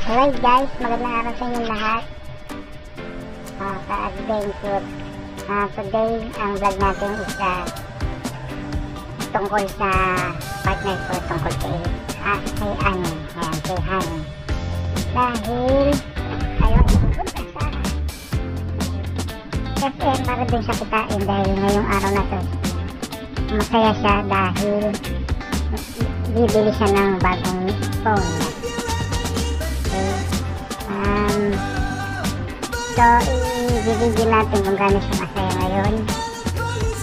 Alright guys, magandang araw sa inyong lahat, ka-adventure. Today, ang vlog natin is tungkol sa partner ko, tungkol kay Ani. Ayan, kay Hani. Dahil ayaw pupunta sa FM para din siya kitain dahil ngayong araw na to masaya siya dahil bibili siya ng bagong phone. So, i-video natin kung gano'n siya masaya ngayon.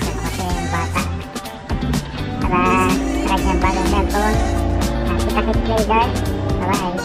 Gano'n masaya yung bata. Para kanyang bagong cellphone. Kita-kits later. Bye-bye.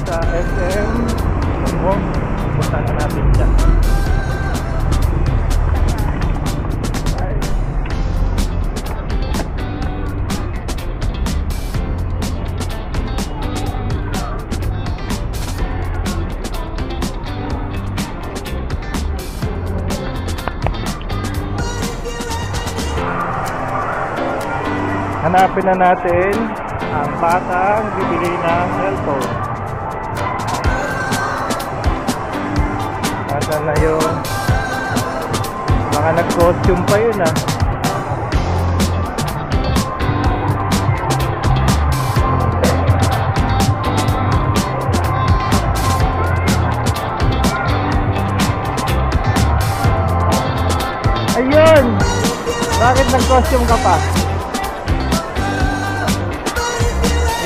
Sa SM punta na natin dyan. Hanapin na natin ang batang bibili ng cellphone. Nasaan na yung mga nag-costume pa yun Ayun! Bakit nag-costume ka pa?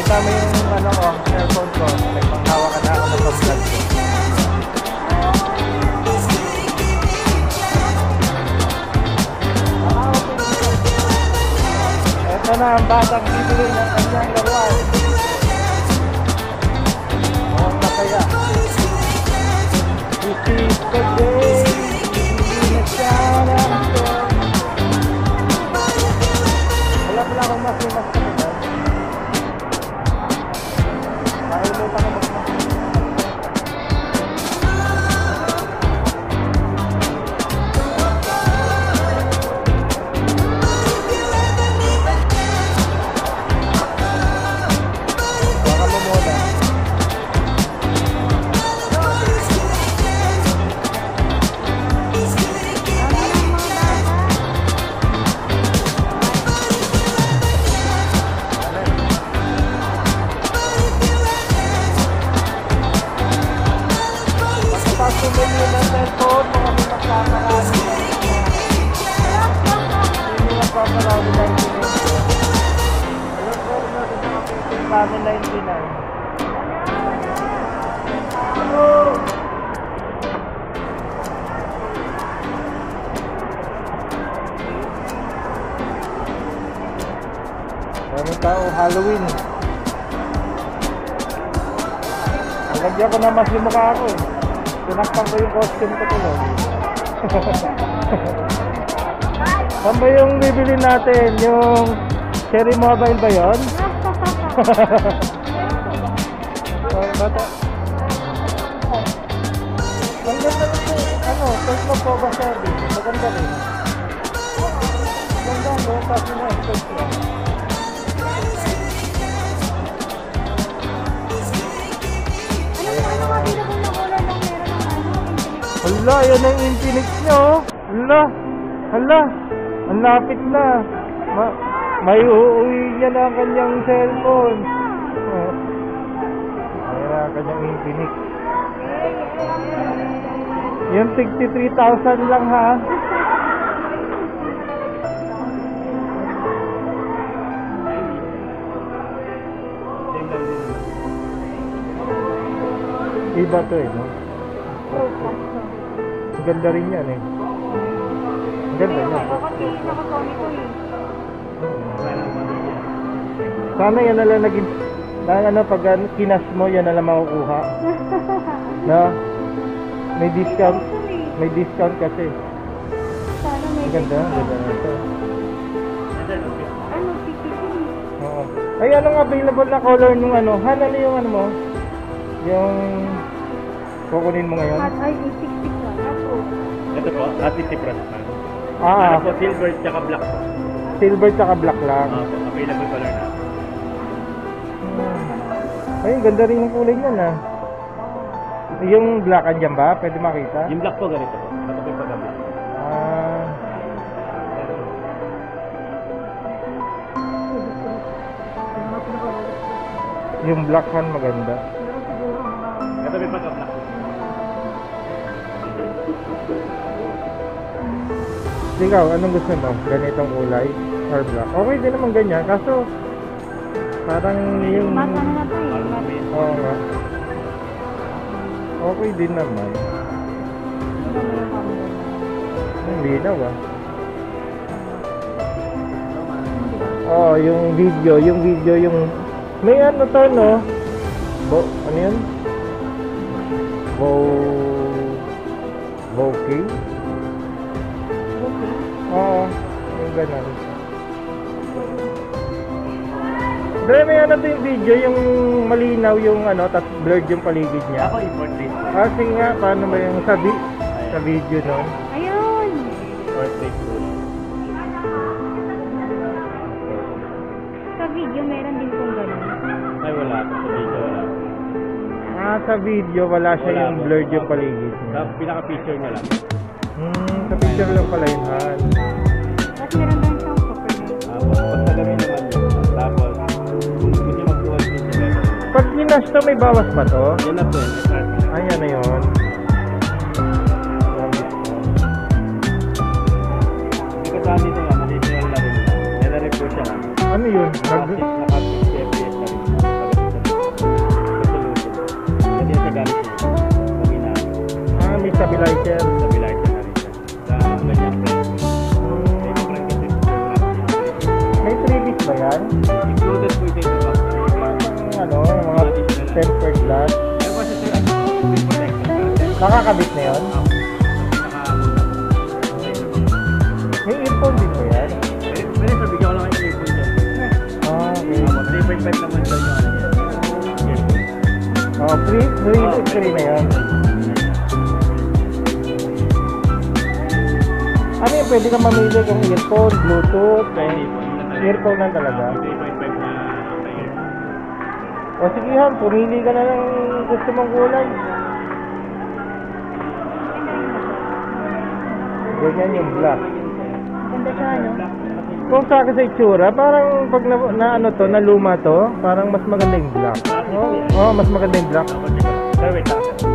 Kita mo yung cellphone ko. Nagpanghawa ka na ako ng vlog ko. Ito na ang batang bibili ng kanyang laruan. Na kaya this is the day na siya natin. Wala pala akong mas kapitan. Nakalimutan ko mas bumili ng cellphone, mga may magkakarami. Hindi magkakarami 99. Alam ko natin sa kapitin namin 99. Maraming tao, Halloween. Nalagyan ko naman yung mukha ako Tinakpan ko yung costume ko tuloy. Saan ba yung bibili natin? Yung Cherry Mobile ba yun? Bata. Ang ganda ito. Techno po ba service? Maganda rin. Maganda. Kasi na expect lang. Hala, yan ang Infinix nyo. Hala, hala, ang lapit na. May uuwi niya na ang kanyang cellphone. Oh. Ayan ang kanyang Infinix. Yung 63,000 lang ha. Iba to eh, no? Ang ganda rin yan eh. Ang ganda yan. Sana yan na lang naging ano, pag kinas mo, yan na lang makukuha. No? May discount. May discount kasi. Sana may ang ganda, ang ganda na ito. Ano, PPC? Oo. Ay, anong available na color nung ano? Han, ano yung ano mo? Yung kukunin mo ngayon? At ay, 866 lang. Ako. Ito po, Ati Tipras man. Ah, Ano po, silver tsaka black po. silver tsaka black lang. Po, available color na. Ay, ang ganda rin yung kulay niyan ah. Yung black andyan ba? Pwede makita? Yung black po, ganito po. Ito po yung pagkabi. Ah, yung black han maganda. Ito po yung pagka-black. Ikaw, anong gusto mo? Ganitong kulay or black? Okay din naman ganyan. Kaso, parang yung... Mata na to eh. Parang kami. Oo nga. Okay din naman. Ang linaw ah. Oh, yung video, yung... May ano to, no? Ano yun? Bokeh? Oo, yung ganun. Dahil may ano to yung video, yung malinaw yung ano, tapos blurred yung paligid niya. Ako, i-portrait. Kasi nga, paano ba yung sa video nun? Ayun! Portrait po. Sa video, meron din kung gano'n. Ay, wala po. Sa video, wala. Sa video, wala siya Wala yung po. blurred yung paligid Sa niya. pinaka-picture niya lang. Sa picture lang pala yun, Han. Tapos meron din siyang super net. Basta gawin naman yun. Tapos, kung gusto niyo mag-dual din siya, meron. Pag ginas to, may bawas pa to? Yan na po yun. Start. Ayan na yun. Hindi ko saan dito nga, additional na rin. Yan na rin po siya. Ano yun? Naka-60 FPS na rin. Resolution. Hindi siya gamit niya. Pag ina- May stabilizer. stabilizer na rin siya. Sa ganyan friend. May different kasi May 3D ba yan? included po ito yung box. Ano, yung mga tempered glass. Meron pa siya sir, screen protector. Nakakabit na yun? May earphone din ba yan? Pwede sir, bigyan ko lang kayo ng earphone dyan. Okay. 3.5 naman sir yung ano yan. Oh, free na yun. Ano yung pwede kang mamili kung earphone, bluetooth, earphone lang talaga? 3.5 na earphone. O sige Han, pumili ka na ng gusto mong kulay. Ganyan yung black. Ganda siya, ano? Kung sa akin sa itsura, parang pag na ano to, na luma to, parang mas maganda yung black. Oh, mas maganda yung black. Sir, wait lang sir.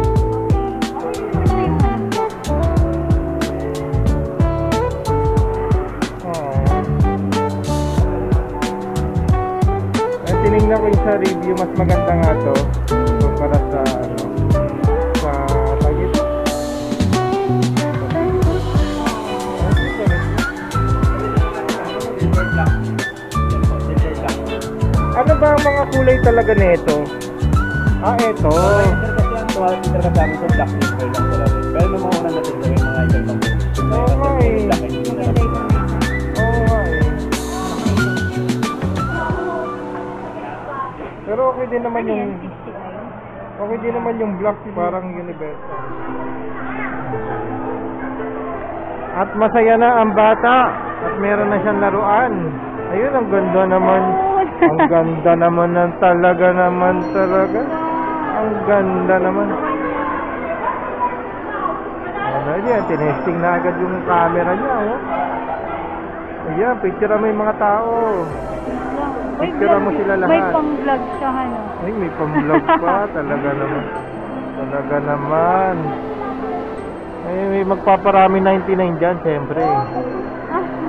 Tinignan ko yung sa review, mas maganda nga to kumpara sa ano, sa tagit. Ano ba ang mga kulay talaga nito? Ito. Sir, kasi ang tuwalong sir kasi kami sa black silver lang talaga. Pero nung mga unang natin gawin mga item ng Oo nga eh. Maganda yung Oo nga eh. Pero okay din naman yung... Okay din naman yung black, parang universal. At masaya na ang bata. At meron na siyang laruan. Ayun, ang ganda naman. Ang ganda naman ng talaga. Ang ganda naman. Ayan, tinesting na agad yung camera niya, oh. Ayan, picture mo yung mga tao. Picture mo sila lahat. May pang-vlog siya, ano? Ay, may pang-vlog pa. Talaga naman. Talaga naman. Ay, may magpaparami 99 dyan, siyempre.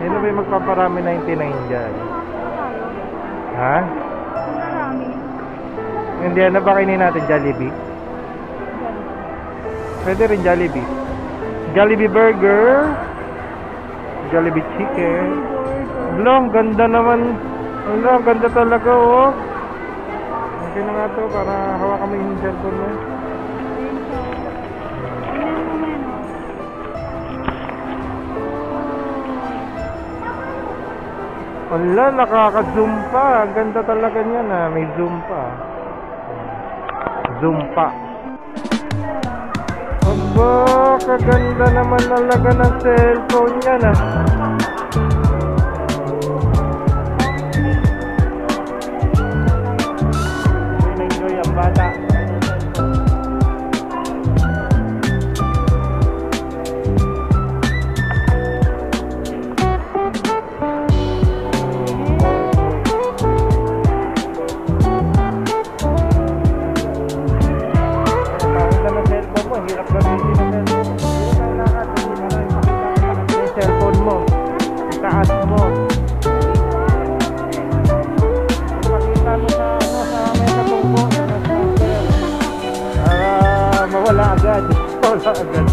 Sino may magpaparami 99 dyan? Ha? Marami. Hindi, ano ba kainin natin? Jollibee? Pwede rin Jollibee. Jollibee burger. Jollibee chicken. Ang ganda naman. Ang ganda talaga, oh. Okay na nga to, para hawakan mo yung cellphone mo. Wala, nakaka-zoom pa. Ang ganda talaga niyan, ah. May zoom pa. Zoom pa. Aba, kaganda naman talaga ng cellphone niyan, ah. Enjoy ang bata. Hirap gamitin ng cellphone. Yung cellphone mo, itaas mo. Ipakita mo sa may katungko. Mawala agad. Mawala agad.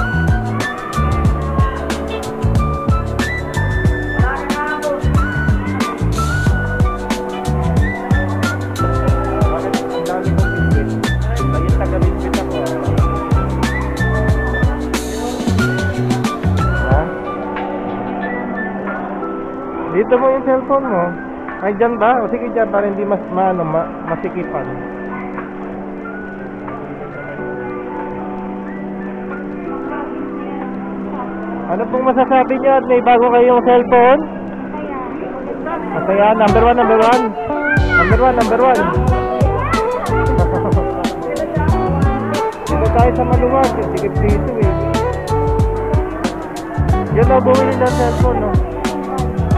Bakit ang dami kong bitbit? Ayun, taga-bitbit ako. Dito mo yung cellphone mo. Ay, dyan ba? O sige dyan, para hindi masikipan. Ano pong masasabi niyo at may bago kayong cellphone? Masaya. Number one. Dito tayo sa maluwag. Sikip dito eh. Yun na, bumili ng cellphone, no?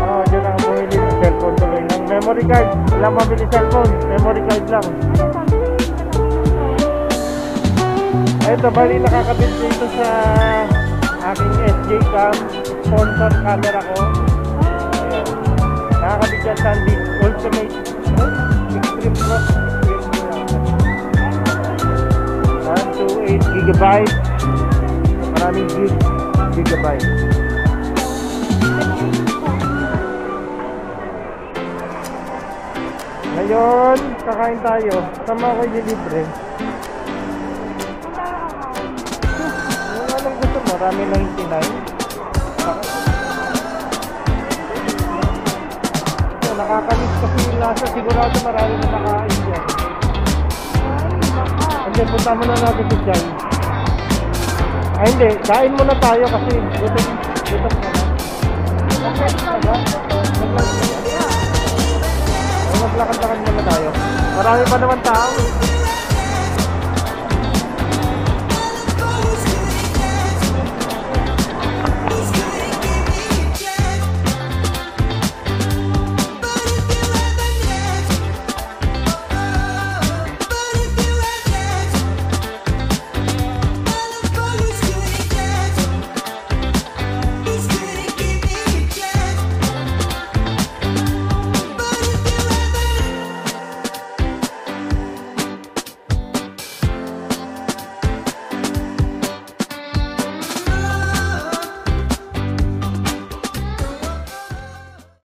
Oo, dyan ang bumili ng cellphone tuloy. Ng memory card. Wala mabili cellphone. Memory card lang. Ito, bali nakakabit dito sa aking SJ Cam. Sponsor camera ko. Ayan. Nakakabit dyan sa Ultimate Extreme Pro. 128 GB. Maraming gigabyte. Ngayon, kakain tayo. Sama ko yung libre. Yung anong gusto mo? Rami 99. So, nakakalis kasi yung lasa. Sigurado marami na nakain dyan. Hindi, punta mo na natin si Jai. Ay hindi, kain muna tayo kasi gutom ka na. Maglakad-lakad muna tayo. Marami pa naman tao.